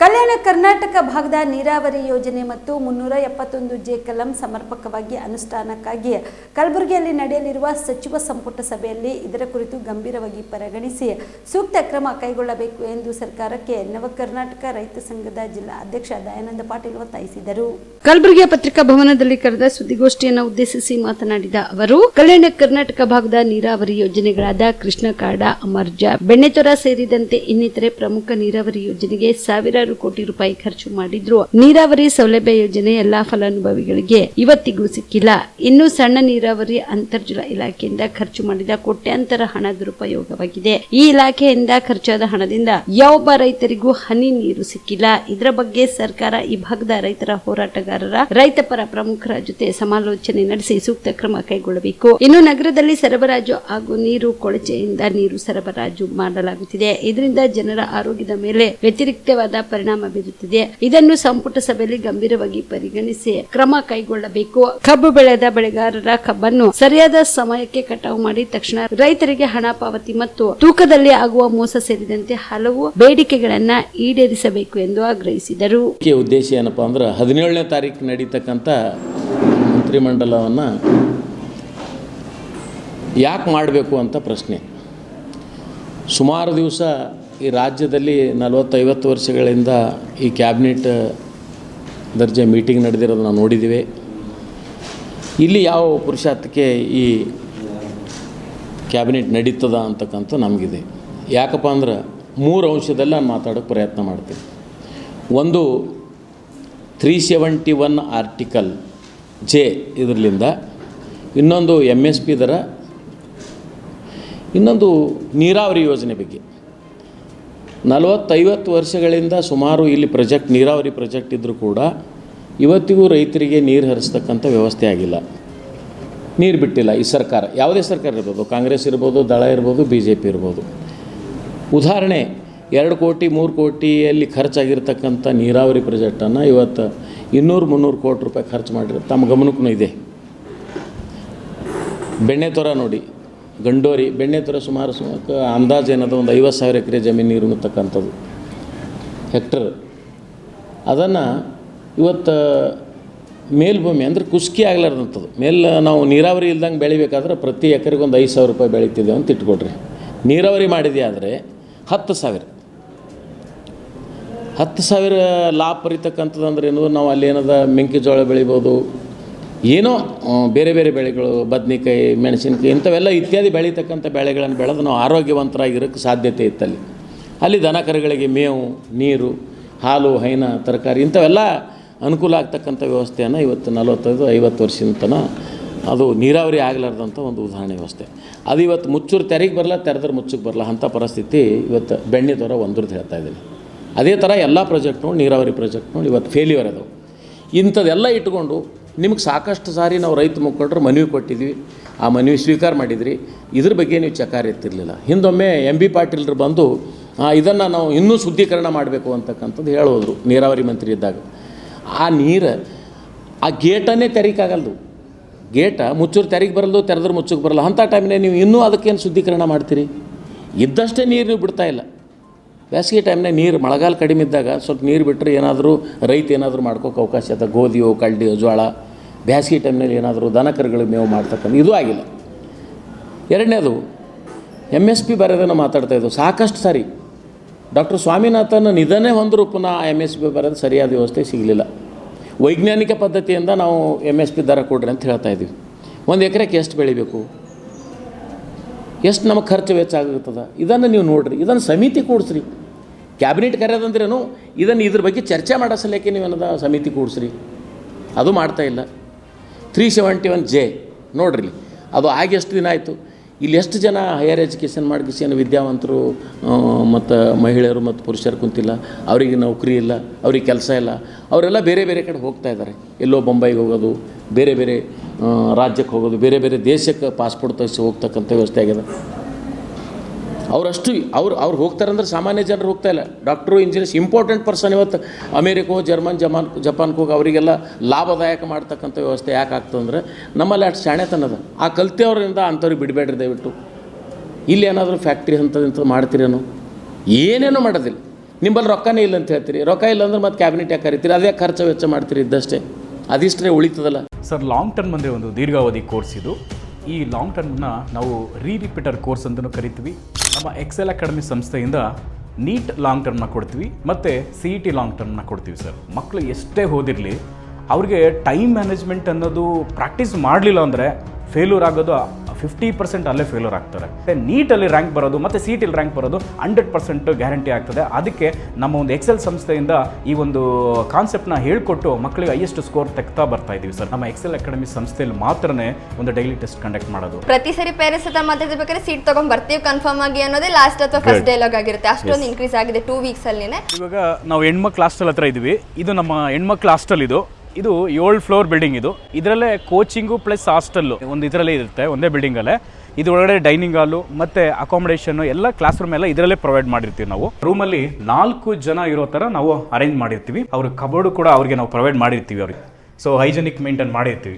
ಕಲ್ಯಾಣ ಕರ್ನಾಟಕ ಭಾಗದ ನೀರಾವರಿ ಯೋಜನೆ ಮತ್ತು 371 ಜೆ ಕಲಂ ಸಮರ್ಪಕವಾಗಿ ಅನುಷ್ಠಾನಕ್ಕಾಗಿ ಕಲಬುರಗಿಯಲ್ಲಿ ನಡೆಯಲಿರುವ ಸಚಿವ ಸಂಪುಟ ಸಭೆಯಲ್ಲಿ ಇದರ ಕುರಿತು ಗಂಭೀರವಾಗಿ ಪರಿಗಣಿಸಿ ಸೂಕ್ತ ಕ್ರಮ ಕೈಗೊಳ್ಳಬೇಕು ಎಂದು ಸರ್ಕಾರಕ್ಕೆ ನವ ಕರ್ನಾಟಕ ರೈತ ಸಂಘದ ಜಿಲ್ಲಾ ಅಧ್ಯಕ್ಷ ದಯಾನಂದ ಪಾಟೀಲ್ ಒತ್ತಾಯಿಸಿದರು. ಕಲಬುರಗಿಯ ಪತ್ರಿಕಾ ಭವನದಲ್ಲಿ ಕರೆದ ಸುದ್ದಿಗೋಷ್ಠಿಯನ್ನು ಉದ್ದೇಶಿಸಿ ಮಾತನಾಡಿದ ಅವರು, ಕಲ್ಯಾಣ ಕರ್ನಾಟಕ ಭಾಗದ ನೀರಾವರಿ ಯೋಜನೆಗಳಾದ ಕೃಷ್ಣ ಕಾಡ, ಅಮರ್ಜಾ, ಬೆಣ್ಣೆತೊರ ಸೇರಿದಂತೆ ಇನ್ನಿತರೆ ಪ್ರಮುಖ ನೀರಾವರಿ ಯೋಜನೆಗೆ ಸಾವಿರಾರು ಕೋಟಿ ರೂಪಾಯಿ ಖರ್ಚು ಮಾಡಿದ್ರು. ನೀರಾವರಿ ಸೌಲಭ್ಯ ಯೋಜನೆ ಎಲ್ಲಾ ಫಲಾನುಭವಿಗಳಿಗೆ ಇವತ್ತಿಗೂ ಸಿಕ್ಕಿಲ್ಲ. ಇನ್ನು ಸಣ್ಣ ನೀರಾವರಿ ಅಂತರ್ಜಲ ಇಲಾಖೆಯಿಂದ ಖರ್ಚು ಮಾಡಿದ ಕೋಟ್ಯಾಂತರ ಹಣ ದುರುಪಯೋಗವಾಗಿದೆ. ಈ ಇಲಾಖೆಯಿಂದ ಖರ್ಚಾದ ಹಣದಿಂದ ಯಾವೊಬ್ಬ ರೈತರಿಗೂ ಹನಿ ನೀರು ಸಿಕ್ಕಿಲ್ಲ. ಇದರ ಬಗ್ಗೆ ಸರ್ಕಾರ ಈ ಭಾಗದ ರೈತರ ಹೋರಾಟಗಾರರ, ರೈತ ಪರ ಪ್ರಮುಖರ ಜೊತೆ ಸಮಾಲೋಚನೆ ನಡೆಸಿ ಸೂಕ್ತ ಕ್ರಮ ಕೈಗೊಳ್ಳಬೇಕು. ಇನ್ನು ನಗರದಲ್ಲಿ ಸರಬರಾಜು ಹಾಗೂ ನೀರು ಕೊಳಚೆಯಿಂದ ನೀರು ಸರಬರಾಜು ಮಾಡಲಾಗುತ್ತಿದೆ. ಇದರಿಂದ ಜನರ ಆರೋಗ್ಯದ ಮೇಲೆ ವ್ಯತಿರಿಕ್ತವಾದ ಪರಿಣಾಮ ಬೀರುತ್ತಿದೆ. ಇದನ್ನು ಸಂಪುಟ ಸಭೆಯಲ್ಲಿ ಗಂಭೀರವಾಗಿ ಪರಿಗಣಿಸಿ ಕ್ರಮ ಕೈಗೊಳ್ಳಬೇಕು. ಕಬ್ಬು ಬೆಳೆದ ಬೆಳೆಗಾರರ ಕಬ್ಬನ್ನು ಸರಿಯಾದ ಸಮಯಕ್ಕೆ ಕಟಾವು ಮಾಡಿ ತಕ್ಷಣ ರೈತರಿಗೆ ಹಣ ಪಾವತಿ ಮತ್ತು ತೂಕದಲ್ಲಿ ಆಗುವ ಮೋಸ ಸೇರಿದಂತೆ ಹಲವು ಬೇಡಿಕೆಗಳನ್ನ ಈಡೇರಿಸಬೇಕು ಎಂದು ಆಗ್ರಹಿಸಿದರು. ಉದ್ದೇಶ ಏನಪ್ಪಾ ಅಂದ್ರೆ 17ನೇ ತಾರೀಕು ನಡೀತಕ್ಕಂಥ ಮಂತ್ರಿಮಂಡಲವನ್ನ ಯಾಕೆ ಮಾಡಬೇಕು ಅಂತ ಪ್ರಶ್ನೆ. ಸುಮಾರು ದಿವಸ ಈ ರಾಜ್ಯದಲ್ಲಿ 40-50 ವರ್ಷಗಳಿಂದ ಈ ಕ್ಯಾಬಿನೆಟ್ ದರ್ಜೆ ಮೀಟಿಂಗ್ ನಡೆದಿರೋದು ನಾವು ನೋಡಿದ್ದೀವಿ. ಇಲ್ಲಿ ಯಾವ ಪುರುಷಾರ್ಥಕ್ಕೆ ಈ ಕ್ಯಾಬಿನೆಟ್ ನಡೀತದ ಅಂತಕ್ಕಂಥ ನಮಗಿದೆ. ಯಾಕಪ್ಪ ಅಂದ್ರೆ 3 ಅಂಶದಲ್ಲಿ ನಾನು ಮಾತಾಡೋಕ್ಕೆ ಪ್ರಯತ್ನ ಮಾಡ್ತೀನಿ. ಒಂದು 371 ಆರ್ಟಿಕಲ್ ಜೆ ಇದರಲ್ಲಿಂದ, ಇನ್ನೊಂದು MSP ದರ, ಇನ್ನೊಂದು ನೀರಾವರಿ ಯೋಜನೆ ಬಗ್ಗೆ. 40-50 ವರ್ಷಗಳಿಂದ ಸುಮಾರು ಇಲ್ಲಿ ನೀರಾವರಿ ಪ್ರಾಜೆಕ್ಟ್ ಇದ್ದರೂ ಕೂಡ ಇವತ್ತಿಗೂ ರೈತರಿಗೆ ನೀರು ಹರಿಸ್ತಕ್ಕಂಥ ವ್ಯವಸ್ಥೆ ಆಗಿಲ್ಲ. ನೀರು ಬಿಟ್ಟಿಲ್ಲ ಈ ಸರ್ಕಾರ, ಯಾವುದೇ ಸರ್ಕಾರ ಇರ್ಬೋದು, ಕಾಂಗ್ರೆಸ್ ಇರ್ಬೋದು, ದಳ ಇರ್ಬೋದು, BJP ಇರ್ಬೋದು. ಉದಾಹರಣೆ 2 ಕೋಟಿ 3 ಕೋಟಿಯಲ್ಲಿ ಖರ್ಚಾಗಿರ್ತಕ್ಕಂಥ ನೀರಾವರಿ ಪ್ರಾಜೆಕ್ಟನ್ನು ಇವತ್ತು 200-300 ಕೋಟಿ ರೂಪಾಯಿ ಖರ್ಚು ಮಾಡಿರೋ ತಮ್ಮ ಗಮನಕ್ಕೂ ಇದೆ. ಬೆಣ್ಣೆತೊರ ನೋಡಿ, ಗಂಡೋರಿ ಬೆಣ್ಣೆತೊರ ಸುಮಾರು ಅಂದಾಜು ಏನದು ಒಂದು 50,000 ಎಕರೆ ಜಮೀನು ನೀರು ಉಣ್ಣತಕ್ಕಂಥದ್ದು ಹೆಕ್ಟರ್. ಅದನ್ನು ಇವತ್ತು ಮೇಲ್ಭೂಮಿ ಅಂದರೆ ಕುಸ್ಕಿ ಆಗಲಾರ್ದಂಥದ್ದು ಮೇಲೆ ನಾವು ನೀರಾವರಿ ಇಲ್ದಂಗೆ ಬೆಳಿಬೇಕಾದ್ರೆ ಪ್ರತಿ ಎಕರೆಗೆ ಒಂದು 5,000 ರೂಪಾಯಿ ಬೆಳೀತಿದ್ದೇವೆ ಅಂತ ಇಟ್ಕೊಡ್ರಿ. ನೀರಾವರಿ ಮಾಡಿದೆ ಆದರೆ 10,000 ಲಾಭ ಬರೀತಕ್ಕಂಥದ್ದು ಅಂದ್ರೆ ಏನು, ನಾವು ಅಲ್ಲಿ ಏನದ ಮೆಂಕೆಜೋಳ ಬೆಳಿಬೋದು, ಏನೋ ಬೇರೆ ಬೇರೆ ಬೆಳೆಗಳು, ಬದ್ನಿಕಾಯಿ, ಮೆಣಸಿನಕಾಯಿ, ಇಂಥವೆಲ್ಲ ಇತ್ಯಾದಿ ಬೆಳೀತಕ್ಕಂಥ ಬೆಳೆಗಳನ್ನು ಬೆಳೆದು ನಾವು ಆರೋಗ್ಯವಂತರಾಗಿರೋಕ್ಕೆ ಸಾಧ್ಯತೆ ಇತ್ತಲ್ಲಿ. ಅಲ್ಲಿ ದನ ಕರುಗಳಿಗೆ ಮೇವು, ನೀರು, ಹಾಲು, ಹೈನ, ತರಕಾರಿ ಇಂಥವೆಲ್ಲ ಅನುಕೂಲ ಆಗ್ತಕ್ಕಂಥ ವ್ಯವಸ್ಥೆಯನ್ನು ಇವತ್ತು 45-50 ವರ್ಷದ ತನಕ ಅದು ನೀರಾವರಿ ಆಗಲಾರ್ದಂಥ ಒಂದು ಉದಾಹರಣೆ ವ್ಯವಸ್ಥೆ. ಅದು ಇವತ್ತು ಮುಚ್ಚೂರು ತೆರೆಗೆ ಬರಲ್ಲ, ತೆರೆದ್ರೆ ಮುಚ್ಚಕ್ಕೆ ಬರಲ್ಲ ಅಂಥ ಪರಿಸ್ಥಿತಿ ಇವತ್ತು ಬೆಣ್ಣೆತೊರ ಒಂದ್ರದ್ದು ಹೇಳ್ತಾ ಇದ್ದೀನಿ. ಅದೇ ಥರ ಎಲ್ಲ ಪ್ರಾಜೆಕ್ಟ್ಗಳು, ನೀರಾವರಿ ಪ್ರಾಜೆಕ್ಟ್ಗಳು ಇವತ್ತು ಫೇಲ್ಯೂರ್ ಅದಾವೆ. ಇಂಥದ್ದೆಲ್ಲ ಇಟ್ಕೊಂಡು ನಿಮ್ಗೆ ಸಾಕಷ್ಟು ಸಾರಿ ನಾವು ರೈತ ಮುಖಂಡರು ಮನವಿ ಕೊಟ್ಟಿದ್ವಿ, ಆ ಮನವಿ ಸ್ವೀಕಾರ ಮಾಡಿದ್ರಿ. ಇದ್ರ ಬಗ್ಗೆ ನೀವು ಚಕಾರ ಎತ್ತಿರಲಿಲ್ಲ. ಹಿಂದೊಮ್ಮೆ MB ಪಾಟೀಲ್ರು ಬಂದು ಇದನ್ನು ನಾವು ಇನ್ನೂ ಶುದ್ಧೀಕರಣ ಮಾಡಬೇಕು ಅಂತಕ್ಕಂಥದ್ದು ಹೇಳೋದ್ರು ನೀರಾವರಿ ಮಂತ್ರಿ ಇದ್ದಾಗ. ಆ ನೀರು ಆ ಗೇಟನ್ನೇ ತೆರೀಕಾಗಲ್ದು. ಗೇಟ ಮುಚ್ಚೂರು ತೆರಿಗೆ ಬರಲ್ದು, ತೆರೆದ್ರೆ ಮುಚ್ಚಕ್ಕೆ ಬರಲ್ಲ. ಅಂಥ ಟೈಮ್ನೇ ನೀವು ಇನ್ನೂ ಅದಕ್ಕೇನು ಶುದ್ಧೀಕರಣ ಮಾಡ್ತೀರಿ? ಇದ್ದಷ್ಟೇ ನೀರು ನೀವು ಬಿಡ್ತಾ ಇಲ್ಲ. ಬೇಸಿಗೆ ಟೈಮ್ನಾಗ ನೀರು, ಮಳೆಗಾಲ ಕಡಿಮೆ ಇದ್ದಾಗ ಸ್ವಲ್ಪ ನೀರು ಬಿಟ್ಟರೆ ಏನಾದರೂ ರೈತ ಏನಾದರೂ ಮಾಡ್ಕೋಕ್ಕೆ ಅವಕಾಶ ಇದೆ. ಗೋಧಿಯೋ, ಕಡ್ಡಿಯೋ, ಜೋಳ. ಬೇಸಿಗೆ ಟೈಮ್ನಲ್ಲಿ ಏನಾದರೂ ದನ ಕರುಗಳಿಗೆ ಮೇವು ಮಾಡ್ತಕ್ಕಂಥ ಇದು ಆಗಿಲ್ಲ. ಎರಡನೇದು MSP ಬರೋದನ್ನು ಮಾತಾಡ್ತಾಯಿದ್ದು ಸಾಕಷ್ಟು ಸಾರಿ. ಡಾಕ್ಟರ್ ಸ್ವಾಮಿನಾಥನ್ ನಿಧನೇ ಹೊಂದರೂ ಪುನಃ MSP ಬರೋದು ಸರಿಯಾದ ವ್ಯವಸ್ಥೆ ಸಿಗಲಿಲ್ಲ. ವೈಜ್ಞಾನಿಕ ಪದ್ಧತಿಯಿಂದ ನಾವು MSP ದರ ಕೊಡ್ರಿ ಅಂತ ಹೇಳ್ತಾಯಿದ್ವಿ. ಒಂದು ಎಕರೆಗೆ ಎಷ್ಟು ಬೆಳಿಬೇಕು, ಎಷ್ಟು ನಮಗೆ ಖರ್ಚು ವೆಚ್ಚ ಆಗಿರ್ತದೆ, ಇದನ್ನು ನೀವು ನೋಡಿರಿ. ಇದನ್ನು ಸಮಿತಿ ಕೂಡಿಸ್ರಿ. ಕ್ಯಾಬಿನೆಟ್ ಕರೆಯೋದಂದ್ರೇನು, ಇದನ್ನು ಇದ್ರ ಬಗ್ಗೆ ಚರ್ಚೆ ಮಾಡೋ ಸಲಕ್ಕೆ ನೀವೇನದ ಸಮಿತಿ ಕೂಡಿಸ್ರಿ. ಅದು ಮಾಡ್ತಾಯಿಲ್ಲ. 371 ಜೆ ನೋಡ್ರಿ, ಅದು ಆಗಿ ಎಷ್ಟು ದಿನ ಆಯಿತು. ಇಲ್ಲಿ ಎಷ್ಟು ಜನ ಹೈಯರ್ ಎಜುಕೇಷನ್ ಮಾಡಿಸಿ ವಿದ್ಯಾವಂತರು ಮತ್ತು ಮಹಿಳೆಯರು ಮತ್ತು ಪುರುಷರು ಕುಂತಿಲ್ಲ, ಅವರಿಗೆ ನೌಕರಿ ಇಲ್ಲ, ಅವ್ರಿಗೆ ಕೆಲಸ ಇಲ್ಲ, ಅವರೆಲ್ಲ ಬೇರೆ ಬೇರೆ ಕಡೆ ಹೋಗ್ತಾ ಇದ್ದಾರೆ. ಎಲ್ಲೋ ಬೊಂಬೈಗೆ ಹೋಗೋದು, ಬೇರೆ ಬೇರೆ ರಾಜ್ಯಕ್ಕೆ ಹೋಗೋದು, ಬೇರೆ ಬೇರೆ ದೇಶಕ್ಕೆ ಪಾಸ್ಪೋರ್ಟ್ ತೆಗೆಸಿ ಹೋಗ್ತಕ್ಕಂಥ ವ್ಯವಸ್ಥೆ ಆಗಿದೆ. ಅವರಷ್ಟು ಅವ್ರು ಹೋಗ್ತಾರಂದ್ರೆ ಸಾಮಾನ್ಯ ಜನರು ಹೋಗ್ತಾ ಇಲ್ಲ. ಡಾಕ್ಟ್ರು, ಇಂಜಿನಿಯರ್ಸ್, ಇಂಪಾರ್ಟೆಂಟ್ ಪರ್ಸನ್ ಇವತ್ತು ಅಮೇರಿಕ ಹೋಗಿ ಜಪಾನ್ಗೆ ಹೋಗಿ ಅವರಿಗೆಲ್ಲ ಲಾಭದಾಯಕ ಮಾಡ್ತಕ್ಕಂಥ ವ್ಯವಸ್ಥೆ ಯಾಕೆ ಆಗ್ತದಂದ್ರೆ ನಮ್ಮಲ್ಲಿ ಅಷ್ಟು ಶಾಣೆತನದ. ಆ ಕಲ್ತಿಯವರಿಂದ ಅಂಥವ್ರಿಗೆ ಬಿಡಬೇಡ್ರಿ ದಯವಿಟ್ಟು. ಇಲ್ಲಿ ಏನಾದರೂ ಫ್ಯಾಕ್ಟ್ರಿ ಅಂಥದ್ದು ಮಾಡ್ತೀರೇನೋ? ಏನೇನೂ ಮಾಡೋದಿಲ್ಲ. ನಿಮ್ಮಲ್ಲಿ ರೊಕ್ಕನೇ ಇಲ್ಲ ಅಂತ ಹೇಳ್ತೀರಿ. ರೊಕ್ಕ ಇಲ್ಲ ಅಂದ್ರೆ ಮತ್ತೆ ಕ್ಯಾಬಿನೆಟ್ ಯಾಕೆ ಕರಿತೀರಿ? ಅದೇ ಖರ್ಚು ವೆಚ್ಚ ಮಾಡ್ತೀರಿ ಇದ್ದಷ್ಟೇ, ಅದಿಷ್ಟೇ ಉಳಿತದಲ್ಲ. ಸರ್, ಲಾಂಗ್ ಟರ್ಮ್ ಅಂದರೆ ಒಂದು ದೀರ್ಘಾವಧಿ ಕೋರ್ಸ್ ಇದು. ಈ ಲಾಂಗ್ ಟರ್ಮ್ನ ನಾವು ರಿಪೀಟರ್ ಕೋರ್ಸ್ ಅಂತಲೂ ಕರಿತೀವಿ. ನಮ್ಮ ಎಕ್ಸೆಲ್ ಅಕಾಡೆಮಿ ಸಂಸ್ಥೆಯಿಂದ ನೀಟ್ ಲಾಂಗ್ ಟರ್ಮ್ನ ಕೊಡ್ತೀವಿ ಮತ್ತು CET ಲಾಂಗ್ ಟರ್ಮ್ನ ಕೊಡ್ತೀವಿ ಸರ್. ಮಕ್ಕಳು ಎಷ್ಟೇ ಓದಿರಲಿ, ಅವ್ರಿಗೆ ಟೈಮ್ ಮ್ಯಾನೇಜ್ಮೆಂಟ್ ಅನ್ನೋದು ಪ್ರಾಕ್ಟೀಸ್ ಮಾಡಲಿಲ್ಲ ಅಂದರೆ ಫೇಲ್ಯೂರ್ ಆಗೋದು 50% ಅಲ್ಲೇ ಫೇಲ್ಯೂರ್ ಆಗ್ತಾರೆ. ನೀಟಲ್ಲಿ ರ್ಯಾಂಕ್ ಬರೋದು ಮತ್ತು CETಲಿ ರ್ಯಾಂಕ್ ಬರೋದು 100% ಗ್ಯಾರಂಟಿ ಆಗ್ತದೆ. ಅದಕ್ಕೆ ನಮ್ಮ ಒಂದು ಎಕ್ಸೆಲ್ ಸಂಸ್ಥೆಯಿಂದ ಈ ಒಂದು ಕಾನ್ಸೆಪ್ಟ್ನ ಹೇಳ್ಕೊಟ್ಟು ಮಕ್ಕಳಿಗೆ ಹೈಯೆಸ್ಟ್ ಸ್ಕೋರ್ ತೆಗ್ತಾ ಬರ್ತಾ ಇದ್ದೀವಿ ಸರ್. ನಮ್ಮ ಎಕ್ಸೆಲ್ ಅಕಾಡೆಮಿ ಸಂಸ್ಥೆಯಲ್ಲಿ ಮಾತ್ರನೇ ಒಂದು ಡೈಲಿ ಟೆಸ್ಟ್ ಕಂಡಕ್ಟ್ ಮಾಡೋದು. ಪ್ರತಿ ಸರಿ ಪೇರೆಂಟ್ಸ್ ಹತ್ರ ಮಾತಾಡ್ಬೇಕಾದ್ರೆ ಸೀಟ್ ತಗೊಂಡ್ ಬರ್ತೀವಿ ಕನ್ಫರ್ಮ್ ಆಗಿ ಅನ್ನೋದೇ ಲಾಸ್ಟ್ ಅಥವಾ ಫಸ್ಟ್ ಡೈಲಾಗ್ ಆಗಿರುತ್ತೆ. ಅಷ್ಟೊಂದು ಇನ್ಕ್ರೀಸ್ ಆಗಿದೆ 2 weeks ಅಲ್ಲಿನೇ. ಇವಾಗ ನಾವು ಹೆಣ್ಮಕ್ಳು ಹಾಸ್ಟೆಲ್ ಹತ್ರ ಇದ್ದೀವಿ. ಇದು ನಮ್ಮ ಹೆಣ್ಮಕ್ಳು ಹಾಸ್ಟೆಲ್. ಇದು 7 ಫ್ಲೋರ್ ಬಿಲ್ಡಿಂಗ್. ಇದರಲ್ಲೇ ಕೋಚಿಂಗು ಪ್ಲಸ್ ಹಾಸ್ಟೆಲ್ಲು ಒಂದು ಇದರಲ್ಲೇ ಇರುತ್ತೆ, ಒಂದೇ ಬಿಲ್ಡಿಂಗಲ್ಲೇ. ಇದು ಒಳಗಡೆ ಡೈನಿಂಗ್ ಹಾಲು ಮತ್ತು ಅಕಾಮಿಡೇಷನ್ನು ಎಲ್ಲ ಕ್ಲಾಸ್ ರೂಮ್ ಎಲ್ಲ ಇದರಲ್ಲೇ ಪ್ರೊವೈಡ್ ಮಾಡಿರ್ತೀವಿ ನಾವು. ರೂಮಲ್ಲಿ 4 ಜನ ಇರೋ ಥರ ನಾವು ಅರೇಂಜ್ ಮಾಡಿರ್ತೀವಿ. ಅವ್ರ ಕಬೋರ್ಡು ಕೂಡ ಅವ್ರಿಗೆ ನಾವು ಪ್ರೊವೈಡ್ ಮಾಡಿರ್ತೀವಿ ಅವ್ರಿಗೆ. ಸೊ ಹೈಜೆನಿಕ್ ಮೇಂಟೈನ್ ಮಾಡಿರ್ತೀವಿ.